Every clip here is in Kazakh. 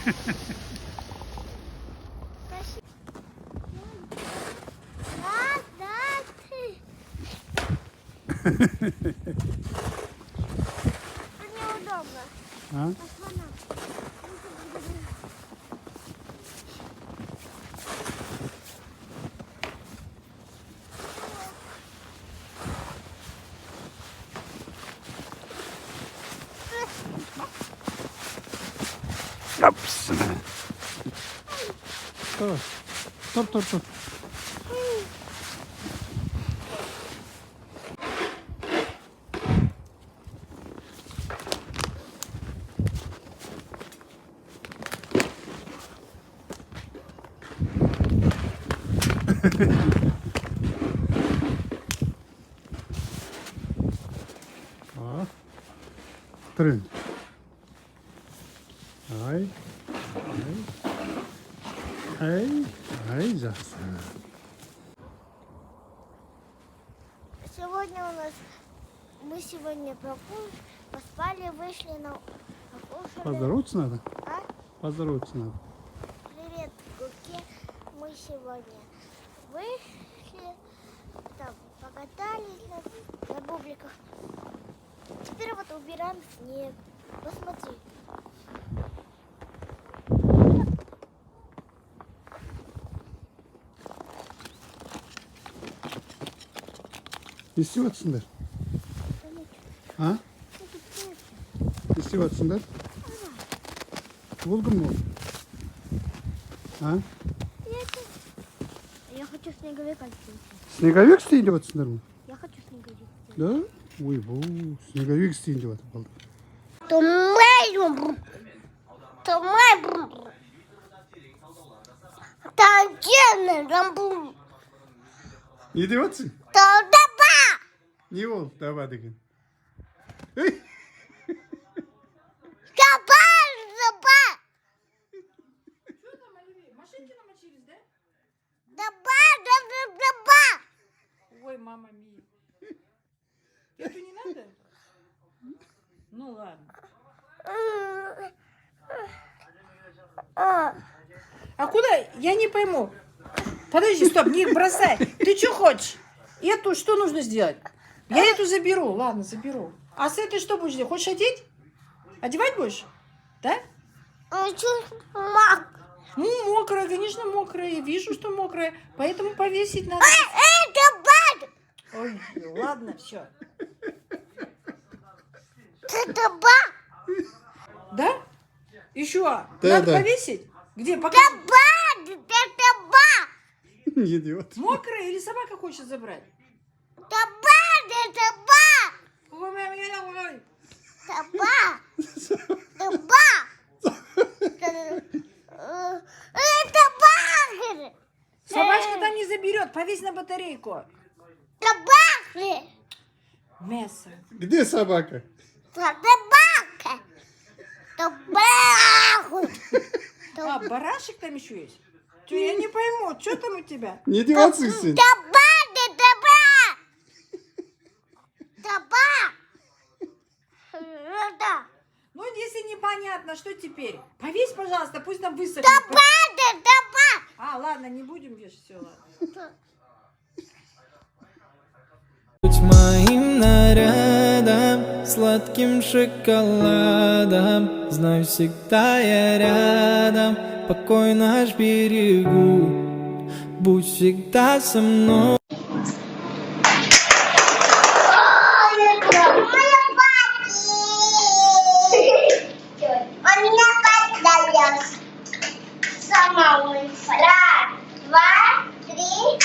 Неудобно. А? Опс. Стоп. О, три. Ай, жақсы. Сегодня мы сегодня поспали, вышли покушали. Поздороваться надо? А? Поздороваться надо. Привет, Гуке. Мы сегодня вышли, там покатались на бубликах. Теперь вот убираем снег. Посмотри. İstiyorsunlar. Ha? İstiyorsunlar. Buldun mu? Ha? Я хочу снеговика. Снеговик isteyince batsınlar mı? Я хочу снеговик. Da? Uy bu. Снеговик isteyince batı kaldı. Ne diyorsun? Ne oldu? Dava dedim. Hey! Машинки намочились, да? Ой, мама мия. Это не надо? Ну ладно. А куда? Я не пойму. Подожди, стоп, не бросай. Ты что хочешь? Эту что нужно сделать? Я эту заберу. Ладно, заберу. А с этой что будешь делать? Хочешь одеть? Одевать будешь? Да? Ну, мокрая, конечно, мокрая. Я вижу, что мокрая. Поэтому повесить надо. Ой, ладно, все. Да? Еще? Да, Надо да. повесить? Где? Покажи. Ne diyor? Мокрая или собака хочет забрать? Ой, ой. Собачка там не заберет. Повесь на батарейку. Мясо. Где собака? А, барашек там еще есть? Чё, я не пойму, что там у тебя? Ne diyorsun sen? Ну, если непонятно, что теперь? Повесь, пожалуйста, пусть там высохнет. А, ладно, не будем вешать, все, ладно. Будь моим нарядом, сладким шоколадом, знай, всегда я рядом, покой наш берегу, будь всегда со мной. Сама вышла. Раз, два, три.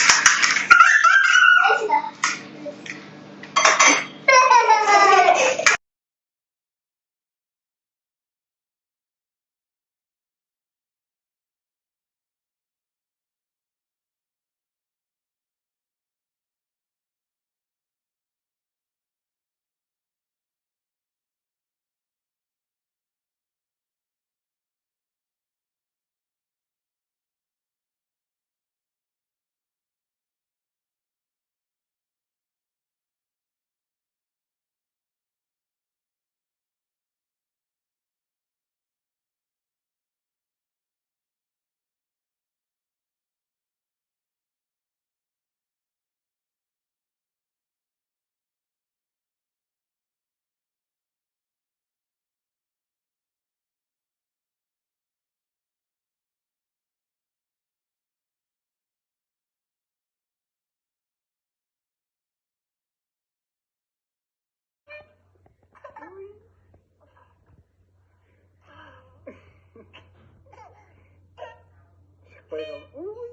шықпай қал. Ой.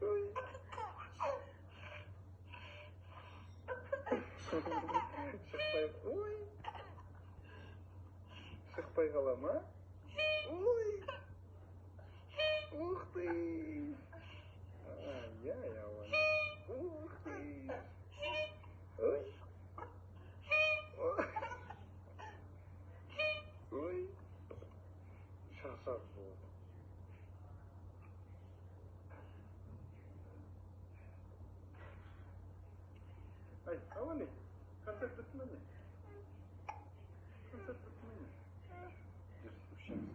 Ой. Шықпай. Ой. Шықпай қала ма? Ой. Ух ты. Ай-яй, ауан. Ух ты. Ой. Ой. Шаршап болды. Ай, ауан, концерт бітті ме? Концерт бітті ме? Жүр, үшеміз.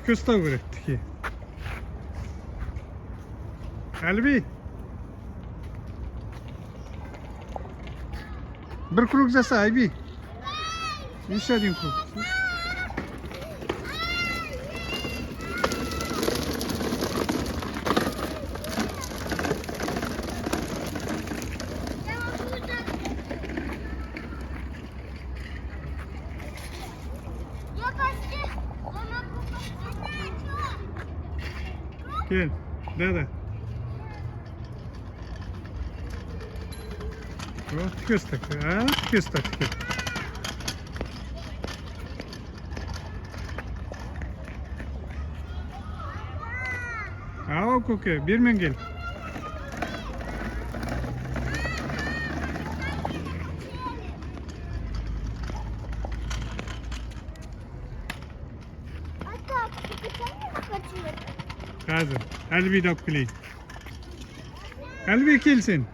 Тіке ұстау керек, тіке. Әлби. Бір круг жаса, Айби. Еще один круг. Я почти могу поставить. Gel. Да. Вот тіке ұста. Тіке ұста, тіке. Ау, көке, бермен кел. А так, ты сами хотели? Қазір. Әлбиді алып келейін. Әлби келсін.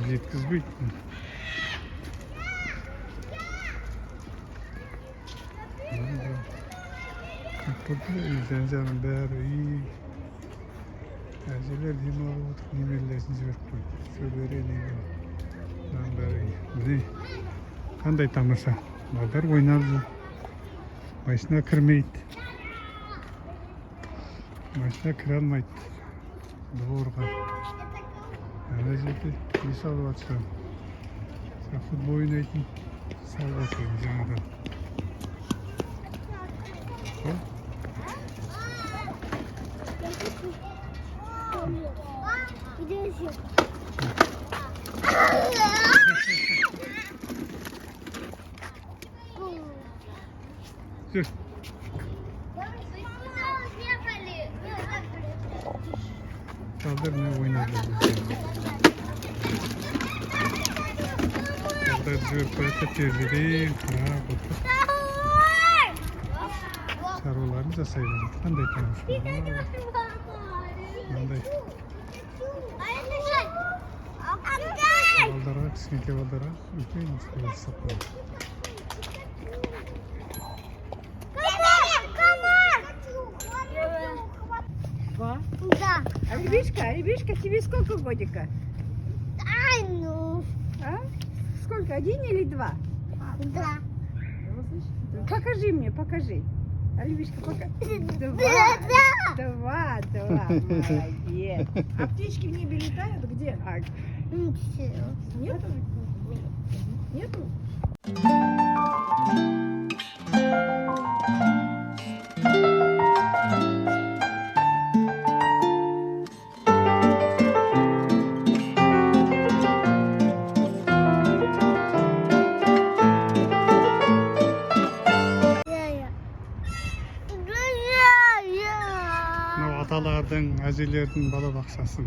Жеткізбейді. Жан-жағын бәрі үй. Әжелер демалып отыр, немерелерін жіберіп қойды. Шөбере немере. Бәрі үй. Міне, қандай тамаша. Балдар ойнап жүр. Машина кірмейді. Машина кіре алмайды. Дворға. Ана жерде үй салып жатыр. Футбол ойнайтын салып жатыр жаңадан. Иди еще. Жүр. Балдар не ойнап жүр. Балдар жіберіп қояды, терезеден қарап отыр. Шаруаларын жасай береді. Қандай тамаша. Мынандай. Балдарға, кішкентай балдарға үлкен шаруа жасап қояды. Два. Да. Рябишка, тебе сколько годика? Ай, ну. А? Сколько, 1 или 2? Да. Покажи мне, покажи. Рябишка, покажи. Да. Два, молодец. А птички в небе летают? Где? Ничего. Нету? Нету? аталардың, әжелердің бала бақшасы.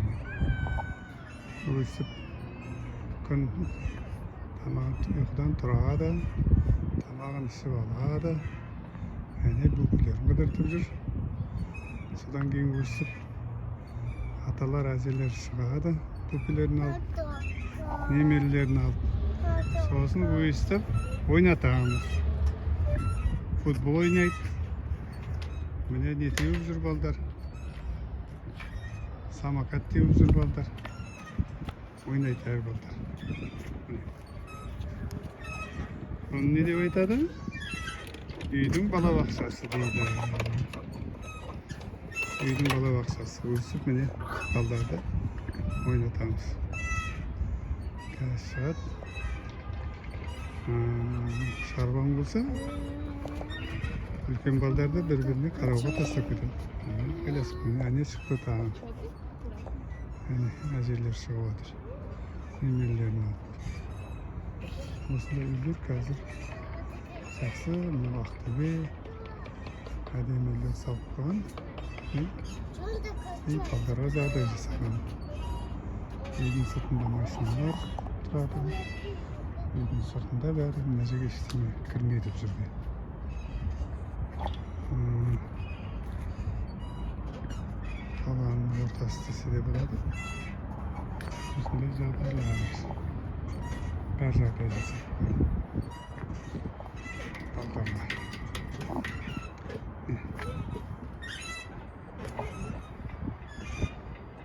Өсіп, күн ұйқыдан тұрады, тамағын ішіп алады. Әне бүкілерін қыдыртып жүр. Содан кейін өсіп, аталар, әжелер шығады. Бүкілерін алып, немерелерін алып. Сосын өстіп, ойнатамыз. Футбол ойнайды. Міне не теуіп жүр балдар. Самокат теуіп жүр балдар. Ойнайды әр балдар. Оны не деп айтады? Үйдің бала бақшасы дейді. Үйдің бала бақшасы. Өсіп міне балдарды ойнатамыз. Қазір шығады. Шарбан болса, үлкен балдарды бір-біріне қарауға тастап кетеді. Келесіп міне әне шықты тағын. Әне әжелер шығып отыр. Немерелерін алып. Осындай үйлер қазір жақсы, мына Ақтөбе әдемілер салып қойған. Балдарға жағдай жасаған. Үйдің сыртында машиналар тұрады. Үйдің сыртында бәрі мына жерге ештеңе кірмейді жүрге. Қаланың ортасы десе де болады. Осындай жағдайлар. Бәр жағдай жасап қойған. Балдарға.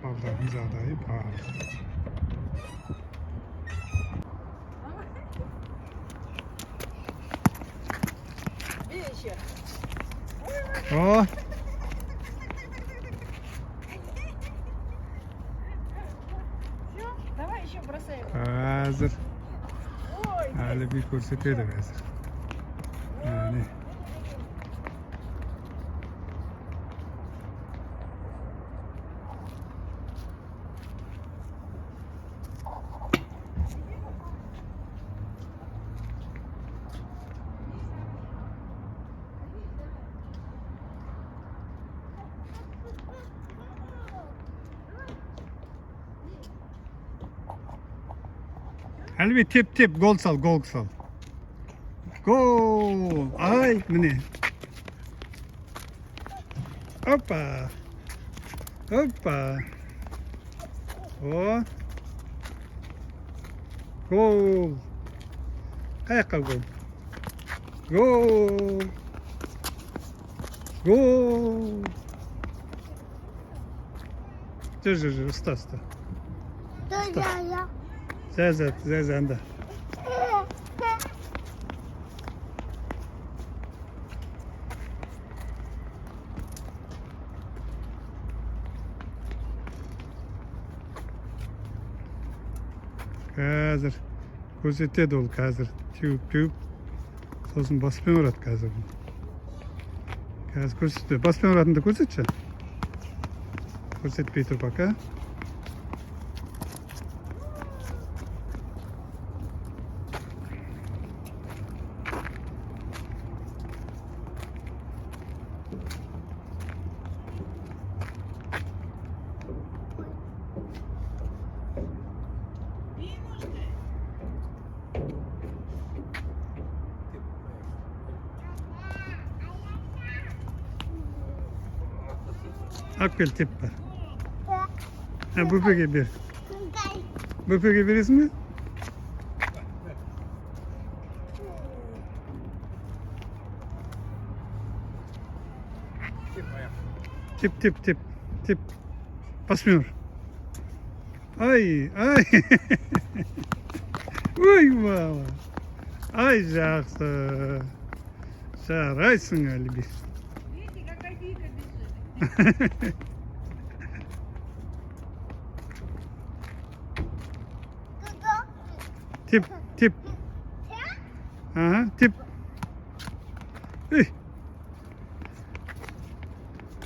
Балдардың жағдайы бар. О! Давай еще бросай его. Қазір. Әлі бір көрсетеді қазір. Әне. Әлбе теп, гол сал. Гол! Ай, міне. Опа! О! Гол! Қаяққа гол? Гол! Жүр, ұста. Зәз, анда. Қазір көрсетеді ол қазір. Теуіп. Сосын баспен ұрады қазір. Қазір көрсетеді. Баспен ұратында көрсетші. Көрсетпей тұр бақа. Akbil tip var. Ha, büpege bir. Büpege bir ismi? Tip. Basmıyor. Ay. Uy baba. Ay жақсы. Жарайсың әлі бір. Видите, какая дика бежит. Tip. Aha, tip. Ey.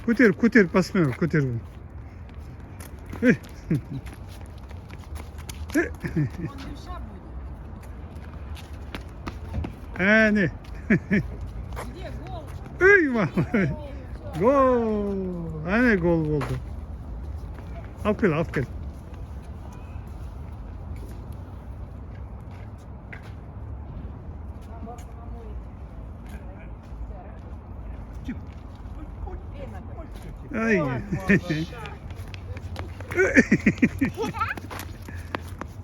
Көтер, басмıyor, көтер. Ey. Он левша будет. Ne? Где гол? Ey, Gol. Hani gol oldu. Aferin aferin. Ay.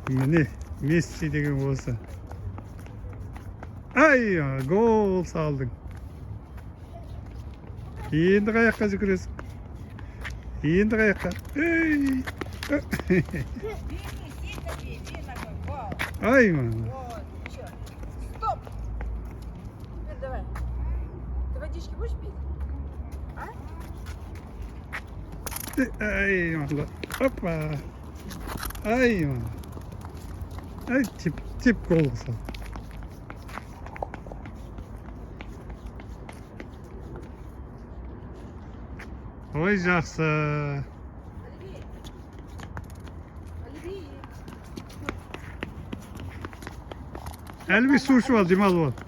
Mine Messi деген болса. Ай, гол салдың. Енді қаяққа жүгіресің? Енді қаяққа? Ай, мама. Стоп! Теперь давай. Ты водички будешь пить? Ай, мама. Опа. Ай, мама. Ай, тип гол сал. Ой, жақсы. Әлі бір су ішіп ал, демалып ал.